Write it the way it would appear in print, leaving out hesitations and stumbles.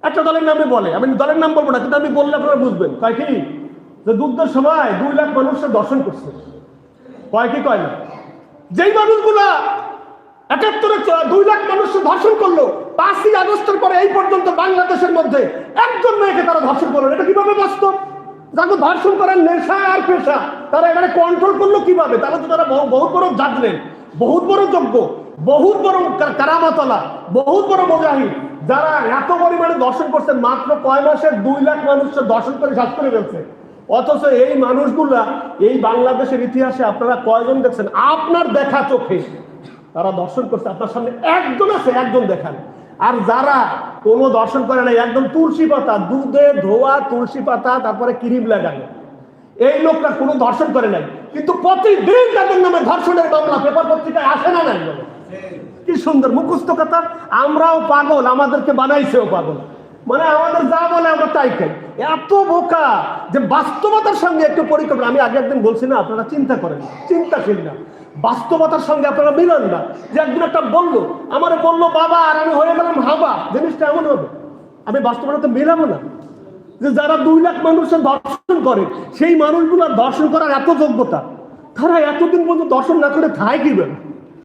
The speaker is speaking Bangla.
একটা দলের নামে বলে, আমি দলের নাম বলবো না, কিন্তু আমি বললে আপনারা বুঝবেন। কয় কি যে যুদ্ধের সময় 2 লাখ মানুষের দর্শন করছে। কয় কি কয় না? যেই মানুষগুলা 71-এ 2 লাখ মানুষের ধর্ষণ করলো, 5ই আগস্টের পরে এই পর্যন্ত বাংলাদেশের মধ্যে একজন মেয়েকে তারা ধর্ষণ করলো। এটা কিভাবে বাস্তব? যাকে ধর্ষণ করার নেশা আর পেশা, তারা এখানে কন্ট্রোল করলো কিভাবে? তাহলে তো তারা বহুত বড় জাজলেন, বহুত বড় যোগ্য, বহুত বড় কারামাতলা, বহুত বড় মুজাহিদ, যারা এত পরিমাণে দর্শন করছে। মাত্র কয় মাসে 2 লাখ মানুষের দর্শন করে শেষ করে ফেলছে। অথচ এই মানুষগুলা এই বাংলাদেশের ইতিহাসে আপনারা কয়জন দেখছেন আপনার দেখা চোখে তারা দর্শন করছে? আপনার সামনে একজন আছে, একজন দেখান। আর যারা কোনো দর্শন করে না, একদম তুলসী পাতা, দুধে ধোয়া তুলসী পাতা, তারপরে ক্রিম লাগানো, এই লোকটা কোনো দর্শন করে নাই, কিন্তু প্রতিদিন তাদের নামে ধর্ষণের মামলা পেপার পত্রিকায় আসে না নাই বলে। কি সুন্দর মুখস্থ কথা! আমরাও পাগল, আমাদেরকে বানাইছেও পাগল। মানে আমাদের যা বলে আমরা তাই খাই। এত বোকা যে বাস্তবতার সঙ্গে একটু পরিকল্পনা। আমি আগে একদিন বলছি না, আপনারা চিন্তা করেন, চিন্তাশীল না, বাস্তবতার সঙ্গে আপনারা মিলান না। যে একদিন একটা বললো, আমার বললো বাবা, আর আমি হয়ে গেলাম হাবা। জিনিসটা এমন হবে, আমি বাস্তবতা মিলাবো না। যে যারা 2 লাখ মানুষের দর্শন করে, সেই মানুষগুলোর দর্শন করার এত যোগ্যতা, তারা এতদিন পর্যন্ত দর্শন না করে থাই কিবেন?